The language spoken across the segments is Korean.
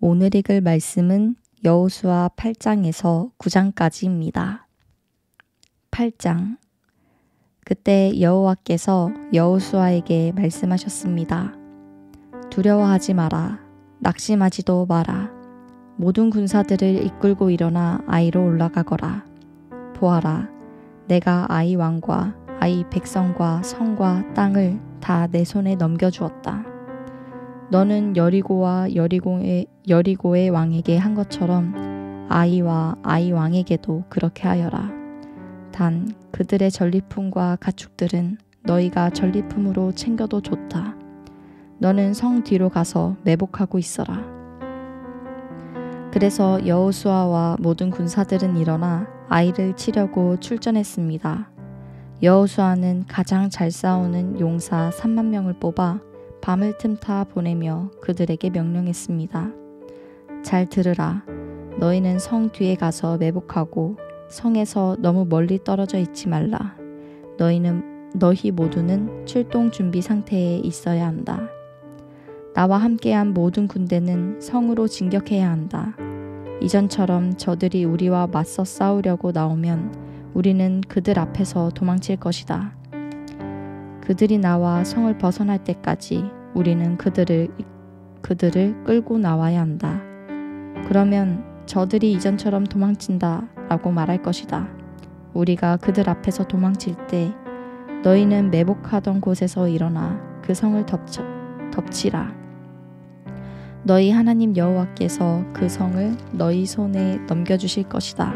오늘 읽을 말씀은 여호수아 8장에서 9장까지입니다. 8장. 그때 여호와께서 여호수아에게 말씀하셨습니다. 두려워하지 마라. 낙심하지도 마라. 모든 군사들을 이끌고 일어나 아이로 올라가거라. 보아라. 내가 아이 왕과 아이 백성과 성과 땅을 다 내 손에 넘겨주었다. 너는 여리고와 여리고의 왕에게 한 것처럼 아이와 아이 왕에게도 그렇게 하여라. 단 그들의 전리품과 가축들은 너희가 전리품으로 챙겨도 좋다. 너는 성 뒤로 가서 매복하고 있어라. 그래서 여호수아와 모든 군사들은 일어나 아이를 치려고 출전했습니다. 여호수아는 가장 잘 싸우는 용사 3만 명을 뽑아 밤을 틈타 보내며 그들에게 명령했습니다. 잘 들으라. 너희는 성 뒤에 가서 매복하고 성에서 너무 멀리 떨어져 있지 말라. 너희 모두는 출동 준비 상태에 있어야 한다. 나와 함께한 모든 군대는 성으로 진격해야 한다. 이전처럼 저들이 우리와 맞서 싸우려고 나오면 우리는 그들 앞에서 도망칠 것이다. 그들이 나와 성을 벗어날 때까지 우리는 그들을 끌고 나와야 한다. 그러면 저들이 이전처럼 도망친다 라고 말할 것이다. 우리가 그들 앞에서 도망칠 때 너희는 매복하던 곳에서 일어나 그 성을 덮치라. 너희 하나님 여호와께서 그 성을 너희 손에 넘겨주실 것이다.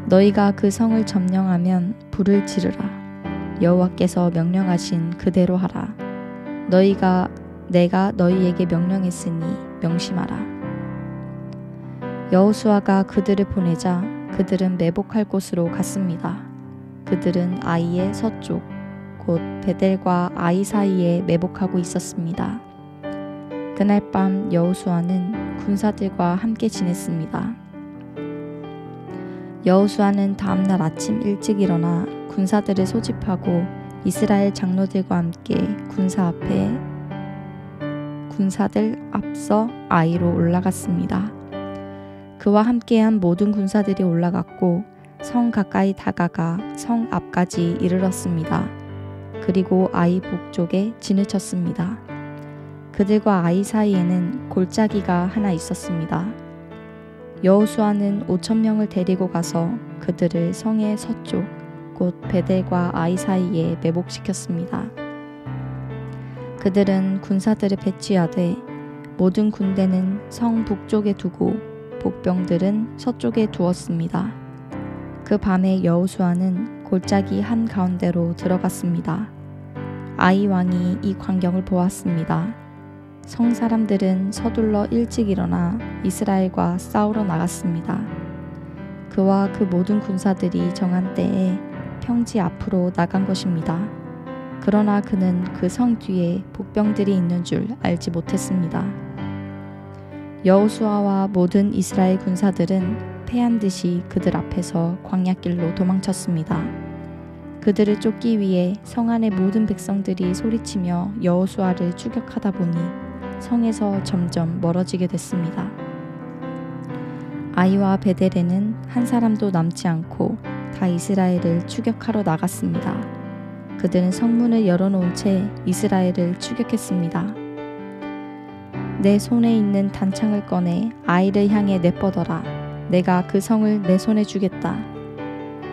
너희가 그 성을 점령하면 불을 지르라. 여호와께서 명령하신 그대로 하라. 내가 너희에게 명령했으니 명심하라. 여호수아가 그들을 보내자 그들은 매복할 곳으로 갔습니다. 그들은 아이의 서쪽, 곧 베델과 아이 사이에 매복하고 있었습니다. 그날 밤 여호수아는 군사들과 함께 지냈습니다. 여호수아는 다음날 아침 일찍 일어나 군사들을 소집하고 이스라엘 장로들과 함께 군사들 앞서 아이로 올라갔습니다. 그와 함께한 모든 군사들이 올라갔고 성 가까이 다가가 성 앞까지 이르렀습니다. 그리고 아이 북쪽에 진을 쳤습니다. 그들과 아이 사이에는 골짜기가 하나 있었습니다. 여호수아는 5,000명을 데리고 가서 그들을 성의 서쪽, 곧 베델과 아이 사이에 매복시켰습니다. 그들은 군사들을 배치하되 모든 군대는 성 북쪽에 두고 복병들은 서쪽에 두었습니다. 그 밤에 여호수아는 골짜기 한가운데로 들어갔습니다. 아이 왕이 이 광경을 보았습니다. 성 사람들은 서둘러 일찍 일어나 이스라엘과 싸우러 나갔습니다. 그와 그 모든 군사들이 정한 때에 평지 앞으로 나간 것입니다. 그러나 그는 그 성 뒤에 복병들이 있는 줄 알지 못했습니다. 여호수아와 모든 이스라엘 군사들은 패한 듯이 그들 앞에서 광야길로 도망쳤습니다. 그들을 쫓기 위해 성 안의 모든 백성들이 소리치며 여호수아를 추격하다 보니 성에서 점점 멀어지게 됐습니다. 아이와 베델에는 한 사람도 남지 않고 다 이스라엘을 추격하러 나갔습니다. 그들은 성문을 열어놓은 채 이스라엘을 추격했습니다. 내 손에 있는 단창을 꺼내 아이를 향해 내뻗어라. 내가 그 성을 내 손에 주겠다.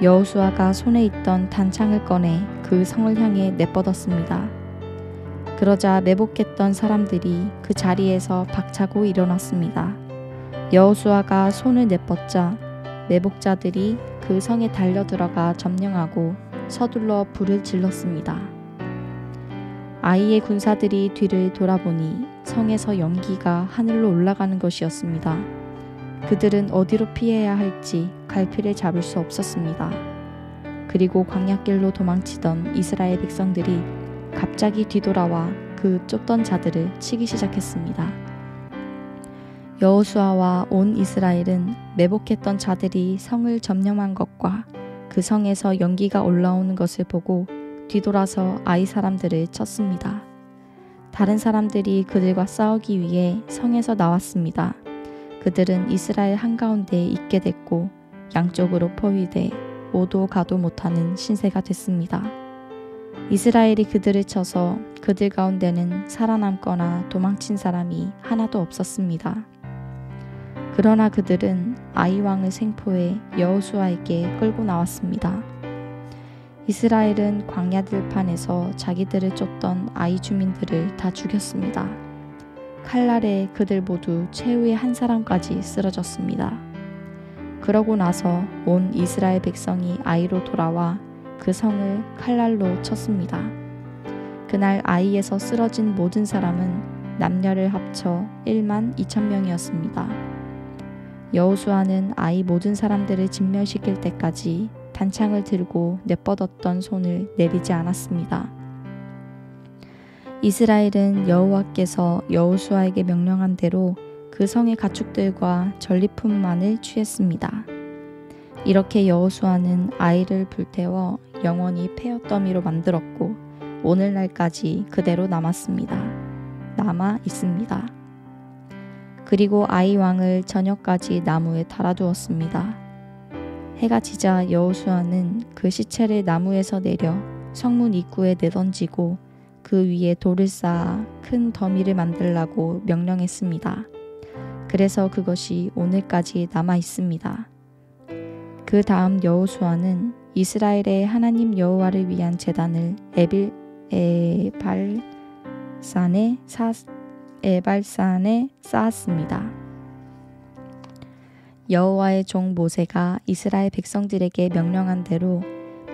여호수아가 손에 있던 단창을 꺼내 그 성을 향해 내뻗었습니다. 그러자 매복했던 사람들이 그 자리에서 박차고 일어났습니다. 여호수아가 손을 내뻗자 매복자들이 그 성에 달려들어가 점령하고 서둘러 불을 질렀습니다. 아이의 군사들이 뒤를 돌아보니 성에서 연기가 하늘로 올라가는 것이었습니다. 그들은 어디로 피해야 할지 갈피를 잡을 수 없었습니다. 그리고 광야길로 도망치던 이스라엘 백성들이 갑자기 뒤돌아와 그 쫓던 자들을 치기 시작했습니다. 여호수아와 온 이스라엘은 매복했던 자들이 성을 점령한 것과 그 성에서 연기가 올라오는 것을 보고 뒤돌아서 아이 사람들을 쳤습니다. 다른 사람들이 그들과 싸우기 위해 성에서 나왔습니다. 그들은 이스라엘 한가운데에 있게 됐고 양쪽으로 포위돼 오도 가도 못하는 신세가 됐습니다. 이스라엘이 그들을 쳐서 그들 가운데는 살아남거나 도망친 사람이 하나도 없었습니다. 그러나 그들은 아이 왕을 생포해 여호수아에게 끌고 나왔습니다. 이스라엘은 광야 들판에서 자기들을 쫓던 아이 주민들을 다 죽였습니다. 칼날에 그들 모두 최후의 한 사람까지 쓰러졌습니다. 그러고 나서 온 이스라엘 백성이 아이로 돌아와 그 성을 칼날로 쳤습니다. 그날 아이에서 쓰러진 모든 사람은 남녀를 합쳐 1만 2천 명이었습니다. 여호수아는 아이 모든 사람들을 진멸시킬 때까지 단창을 들고 내뻗었던 손을 내리지 않았습니다. 이스라엘은 여호와께서 여호수아에게 명령한 대로 그 성의 가축들과 전리품만을 취했습니다. 이렇게 여호수아는 아이를 불태워 영원히 폐허더미로 만들었고 오늘날까지 그대로 남아 있습니다. 그리고 아이 왕을 저녁까지 나무에 달아두었습니다. 해가 지자 여호수아는 그 시체를 나무에서 내려 성문 입구에 내던지고 그 위에 돌을 쌓아 큰 더미를 만들라고 명령했습니다. 그래서 그것이 오늘까지 남아 있습니다. 그 다음 여호수아는 이스라엘의 하나님 여호와를 위한 제단을 에발산에 쌓았습니다. 여호와의 종 모세가 이스라엘 백성들에게 명령한 대로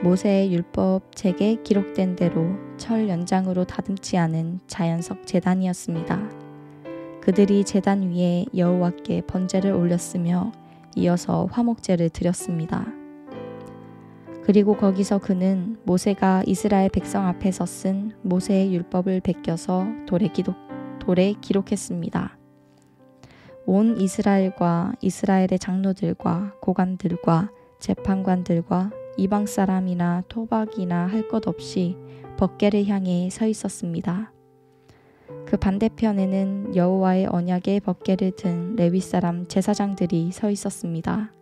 모세의 율법책에 기록된 대로 철 연장으로 다듬지 않은 자연석 제단이었습니다. 그들이 제단 위에 여호와께 번제를 올렸으며 이어서 화목제를 드렸습니다. 그리고 거기서 그는 모세가 이스라엘 백성 앞에서 쓴 모세의 율법을 베껴서 돌에 기록했습니다. 온 이스라엘과 이스라엘의 장로들과 고관들과 재판관들과 이방 사람이나 토박이나 할 것 없이 법궤를 향해 서 있었습니다. 그 반대편에는 여호와의 언약의 법궤를 든 레위 사람 제사장들이 서 있었습니다.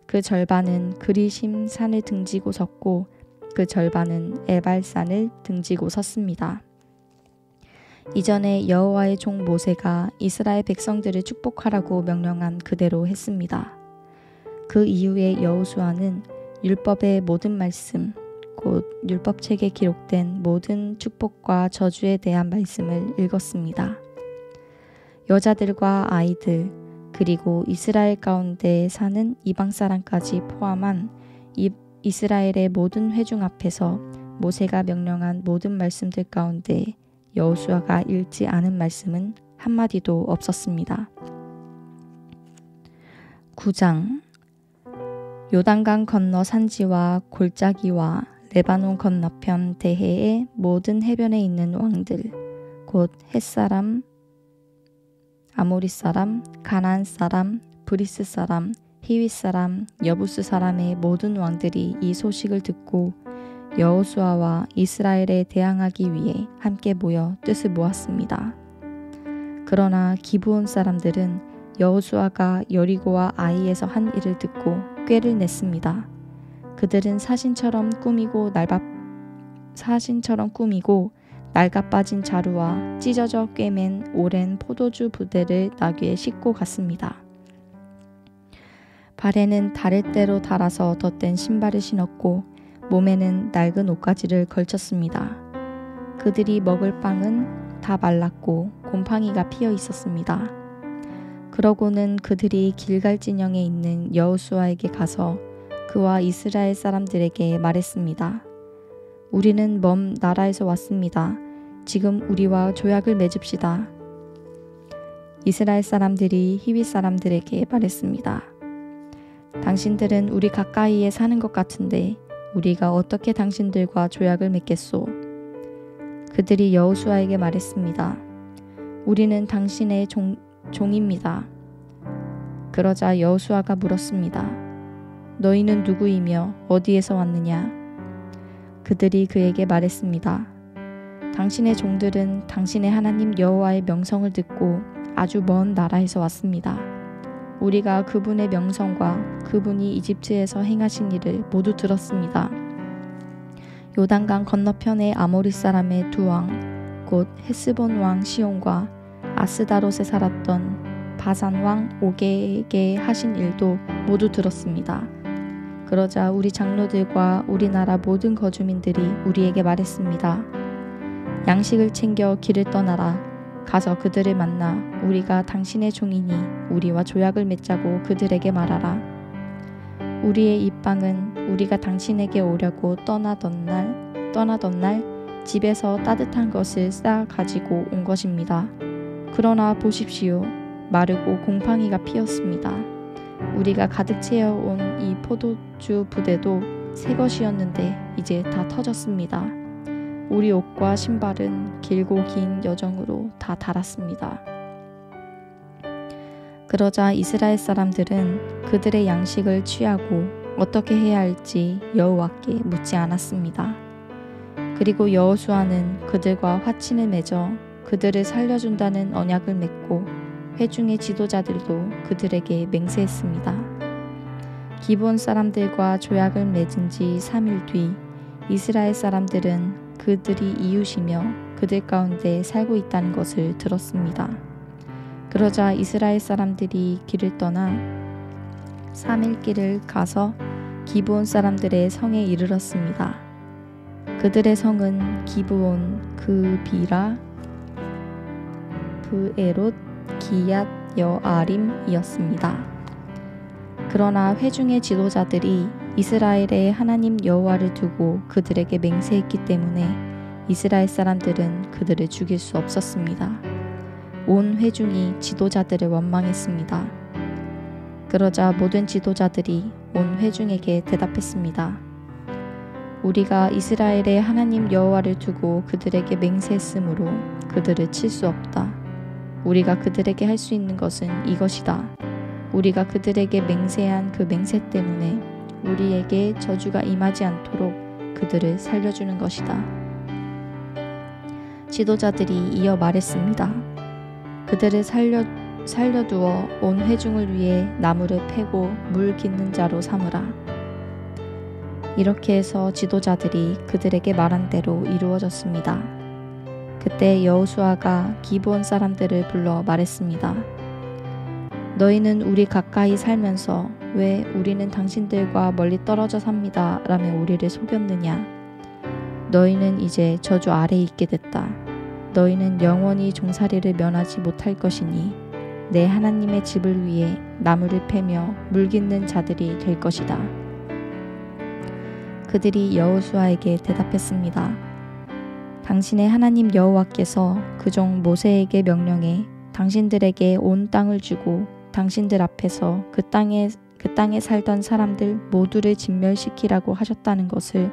그 절반은 그리심 산을 등지고 섰고 그 절반은 에발산을 등지고 섰습니다. 이전에 여호와의 종 모세가 이스라엘 백성들을 축복하라고 명령한 그대로 했습니다. 그 이후에 여호수아는 율법의 모든 말씀, 곧 율법책에 기록된 모든 축복과 저주에 대한 말씀을 읽었습니다. 여자들과 아이들, 그리고 이스라엘 가운데 사는 이방 사람까지 포함한 이스라엘의 모든 회중 앞에서 모세가 명령한 모든 말씀들 가운데 여호수아가 읽지 않은 말씀은 한마디도 없었습니다. 9장 요단강 건너 산지와 골짜기와 레바논 건너편 대해의 모든 해변에 있는 왕들, 곧 헷사람, 아모리 사람, 가나안 사람, 브리스 사람, 히윗 사람, 여부스 사람의 모든 왕들이 이 소식을 듣고 여호수아와 이스라엘에 대항하기 위해 함께 모여 뜻을 모았습니다. 그러나 기브온 사람들은 여호수아가 여리고와 아이에서 한 일을 듣고 꾀를 냈습니다. 그들은 사신처럼 꾸미고 낡아 빠진 자루와 찢어져 꿰맨 오랜 포도주 부대를 나귀에 싣고 갔습니다. 발에는 다를 대로 달아서 덧댄 신발을 신었고 몸에는 낡은 옷가지를 걸쳤습니다. 그들이 먹을 빵은 다 말랐고 곰팡이가 피어 있었습니다. 그러고는 그들이 길갈 진영에 있는 여호수아에게 가서 그와 이스라엘 사람들에게 말했습니다. 우리는 먼 나라에서 왔습니다. 지금 우리와 조약을 맺읍시다. 이스라엘 사람들이 히윗 사람들에게 말했습니다. 당신들은 우리 가까이에 사는 것 같은데 우리가 어떻게 당신들과 조약을 맺겠소? 그들이 여호수아에게 말했습니다. 우리는 당신의 종입니다. 그러자 여호수아가 물었습니다. 너희는 누구이며 어디에서 왔느냐? 그들이 그에게 말했습니다. 당신의 종들은 당신의 하나님 여호와의 명성을 듣고 아주 먼 나라에서 왔습니다. 우리가 그분의 명성과 그분이 이집트에서 행하신 일을 모두 들었습니다. 요단강 건너편의 아모리 사람의 두 왕, 곧 헤스본 왕 시온과 아스다롯에 살았던 바산 왕 오게에게 하신 일도 모두 들었습니다. 그러자 우리 장로들과 우리나라 모든 거주민들이 우리에게 말했습니다. 양식을 챙겨 길을 떠나라. 가서 그들을 만나 우리가 당신의 종이니 우리와 조약을 맺자고 그들에게 말하라. 우리의 입방은 우리가 당신에게 오려고 떠나던 날 집에서 따뜻한 것을 싸 가지고 온 것입니다. 그러나 보십시오. 마르고 곰팡이가 피었습니다. 우리가 가득 채워온 이 포도주 부대도 새 것이었는데 이제 다 터졌습니다. 우리 옷과 신발은 길고 긴 여정으로 다 닳았습니다. 그러자 이스라엘 사람들은 그들의 양식을 취하고 어떻게 해야 할지 여호와께 묻지 않았습니다. 그리고 여호수아는 그들과 화친을 맺어 그들을 살려준다는 언약을 맺고 회중의 지도자들도 그들에게 맹세했습니다. 기브온 사람들과 조약을 맺은 지 3일 뒤 이스라엘 사람들은 그들이 이웃이며 그들 가운데 살고 있다는 것을 들었습니다. 그러자 이스라엘 사람들이 길을 떠나 3일 길을 가서 기브온 사람들의 성에 이르렀습니다. 그들의 성은 기브온, 그비라, 브에롯, 기얏 여아림이었습니다. 그러나 회중의 지도자들이 이스라엘의 하나님 여호와를 두고 그들에게 맹세했기 때문에 이스라엘 사람들은 그들을 죽일 수 없었습니다. 온 회중이 지도자들을 원망했습니다. 그러자 모든 지도자들이 온 회중에게 대답했습니다. 우리가 이스라엘의 하나님 여호와를 두고 그들에게 맹세했으므로 그들을 칠 수 없다. 우리가 그들에게 할 수 있는 것은 이것이다. 우리가 그들에게 맹세한 그 맹세 때문에 우리에게 저주가 임하지 않도록 그들을 살려주는 것이다. 지도자들이 이어 말했습니다. 그들을 살려두어 온 회중을 위해 나무를 패고 물 깃는 자로 삼으라. 이렇게 해서 지도자들이 그들에게 말한 대로 이루어졌습니다. 그때 여호수아가 기브온 사람들을 불러 말했습니다. 너희는 우리 가까이 살면서 왜 우리는 당신들과 멀리 떨어져 삽니다 라며 우리를 속였느냐. 너희는 이제 저주 아래에 있게 됐다. 너희는 영원히 종살이를 면하지 못할 것이니 내 하나님의 집을 위해 나무를 패며 물 깃는 자들이 될 것이다. 그들이 여호수아에게 대답했습니다. 당신의 하나님 여호와께서 그종 모세에게 명령해 당신들에게 온 땅을 주고 당신들 앞에서 그 땅에 살던 사람들 모두를 진멸시키라고 하셨다는 것을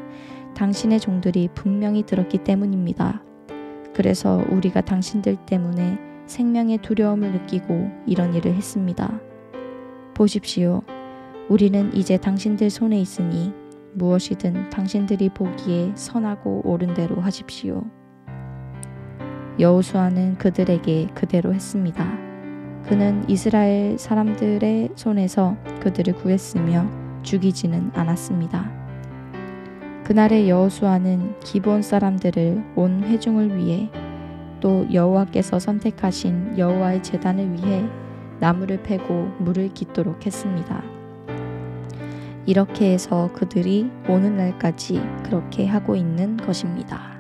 당신의 종들이 분명히 들었기 때문입니다. 그래서 우리가 당신들 때문에 생명의 두려움을 느끼고 이런 일을 했습니다. 보십시오. 우리는 이제 당신들 손에 있으니 무엇이든 당신들이 보기에 선하고 옳은 대로 하십시오. 여호수아는 그들에게 그대로 했습니다. 그는 이스라엘 사람들의 손에서 그들을 구했으며 죽이지는 않았습니다. 그날의 여호수아는 기브온 사람들을 온 회중을 위해 또 여호와께서 선택하신 여호와의 제단을 위해 나무를 패고 물을 깃도록 했습니다. 이렇게 해서 그들이 오늘날까지 그렇게 하고 있는 것입니다.